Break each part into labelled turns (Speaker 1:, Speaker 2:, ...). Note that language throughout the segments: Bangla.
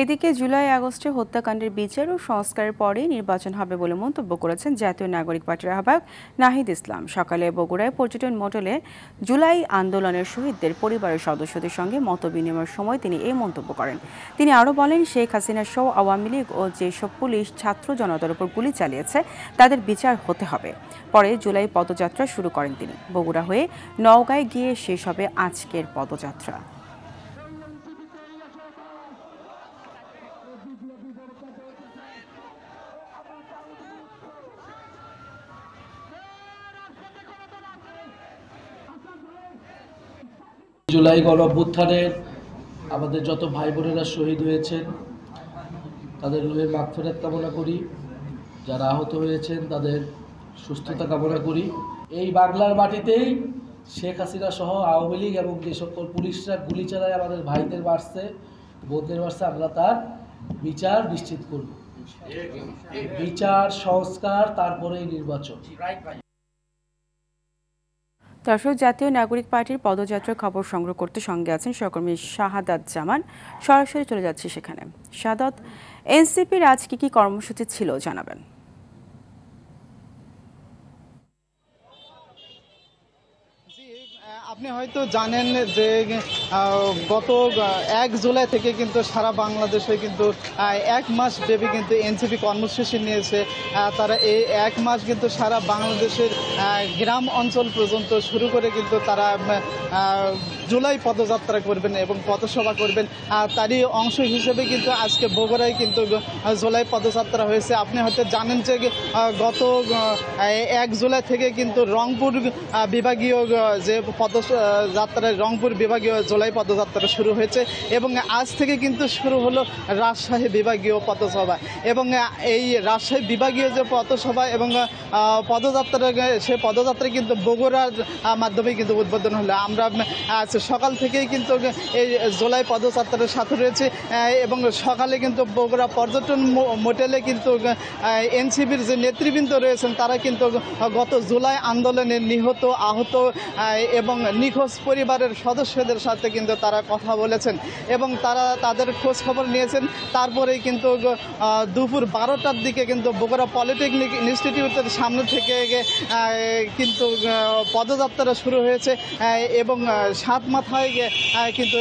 Speaker 1: এদিকে জুলাই আগস্টে হত্যাকাণ্ডের বিচার ও সংস্কারের পরেই নির্বাচন হবে বলে মন্তব্য করেছেন জাতীয় নাগরিক পার্টির আহ্বায়ক নাহিদ ইসলাম। সকালে বগুড়ায় পর্যটন মোটেলে জুলাই আন্দোলনের শহীদদের পরিবারের সদস্যদের সঙ্গে মতবিনিময়ের সময় তিনি এই মন্তব্য করেন। তিনি আরও বলেন, শেখ হাসিনা সহ আওয়ামী লীগ ও যেসব পুলিশ ছাত্র জনতার উপর গুলি চালিয়েছে তাদের বিচার হতে হবে। পরে জুলাই পদযাত্রা শুরু করেন তিনি। বগুড়া হয়ে নওগাঁয় গিয়ে শেষ হবে আজকের পদযাত্রা।
Speaker 2: জুলাই গণঅভ্যুত্থানের আমাদের যত ভাই বোনেরা শহীদ হয়েছেন তাদের রুহের মাগফিরাত কামনা করি, যারা আহত হয়েছেন তাদের সুস্থতা কামনা করি। এই বাংলার মাটিতেই শেখ হাসিনা সহ আওয়ামী লীগ এবং যে সকল পুলিশরা গুলি চালায় আমাদের ভাইদের মারছে, বোনদের মারছে, আমরা তার বিচার নিশ্চিত করব। বিচার, সংস্কার, তারপরেই নির্বাচন।
Speaker 1: দর্শক, জাতীয় নাগরিক পার্টির পদযাত্রার খবর সংগ্রহ করতে সঙ্গে আছেন সহকর্মী শাহাদাত জামান। সরাসরি চলে যাচ্ছি সেখানে। শাহাদাত, এনসিপির আজ কি কর্মসূচি ছিল জানাবেন?
Speaker 3: আপনি হয়তো জানেন যে গত 1 জুলাই থেকে কিন্তু সারা বাংলাদেশে কিন্তু 1 মাস ব্যাপী কিন্তু এনসিপি কর্মসূচি নিয়েছে। তারা এই 1 মাস কিন্তু সারা বাংলাদেশের গ্রাম অঞ্চল পর্যন্ত শুরু করে কিন্তু তারা জুলাই পদযাত্রা করবেন এবং পথসভা করবেন। তারই অংশ হিসেবে কিন্তু আজকে বগুড়ায় কিন্তু জুলাই পদযাত্রা হয়েছে। আপনি হয়তো জানেন যে গত 1 জুলাই থেকে কিন্তু রংপুর বিভাগীয় যে পদযাত্রায় রংপুর বিভাগীয় জুলাই পদযাত্রা শুরু হয়েছে এবং আজ থেকে কিন্তু শুরু হলো রাজশাহী বিভাগীয় পথসভা। এবং এই রাজশাহী বিভাগীয় যে পথসভা এবং পদযাত্রা, সেই পদযাত্রা কিন্তু বগুড়ার মাধ্যমে কিন্তু উদ্বোধন হলো। আমরা আজ সকাল থেকেই কিন্তু এই জুলাই পদযাত্রার সাথে রয়েছে এবং সকালে কিন্তু বগুড়া পর্যটন মোটেলে কিন্তু এনসিপির যে নেতৃবৃন্দ রয়েছেন তারা কিন্তু গত জুলাই আন্দোলনে নিহত, আহত এবং নিখোঁজ পরিবারের সদস্যদের সাথে কিন্তু তারা কথা বলেছেন এবং তারা তাদের খোঁজ খবর নিয়েছেন। তারপরেই কিন্তু দুপুর 12টার দিকে কিন্তু বগুড়া পলিটেকনিক ইনস্টিটিউটের সামনে থেকে কিন্তু পদযাত্রা শুরু হয়েছে এবং 7 মাথায় কিন্তু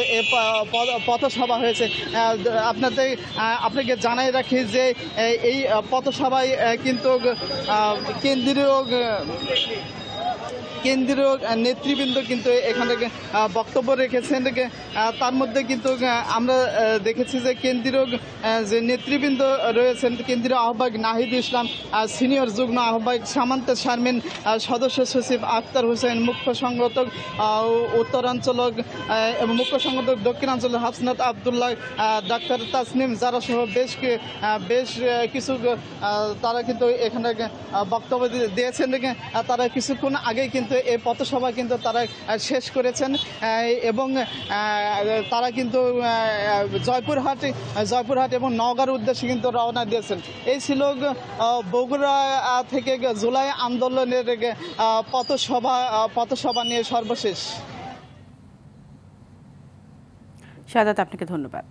Speaker 3: পথসভা হয়েছে। আপনাকে জানাই রাখি যে এই পথসভায় কিন্তু কেন্দ্রীয় নেতৃবৃন্দ কিন্তু এখানে বক্তব্য রেখেছেন। তার মধ্যে কিন্তু আমরা দেখেছি যে কেন্দ্রীয় যে নেতৃবৃন্দ রয়েছেন, কেন্দ্রীয় আহ্বায়ক নাহিদ ইসলাম, সিনিয়র যুগ্ম আহ্বায়ক সামান্ত শারমিন, সদস্য সচিব আক্তার হোসেন, মুখ্য সংগঠক উত্তরাঞ্চল এবং মুখ্য সংগঠক দক্ষিণাঞ্চল হাফসনাত আবদুল্লাহ, ডাক্তার তাসনিম জারা সহ বেশ কিছু তারা কিন্তু এখানে বক্তব্য দিয়েছেন। তারা কিছুক্ষণ আগেই কিন্তু এই পথসভা কিন্তু তারা শেষ করেছেন এবং তারা কিন্তু জয়পুরহাট এবং নওগাঁর উদ্দেশ্যে কিন্তু রওনা দিয়েছেন। এই ছিল বগুড়া থেকে জুলাই আন্দোলনের পথসভা নিয়ে সর্বশেষ।
Speaker 1: শাহাদাত, আপনাকে ধন্যবাদ।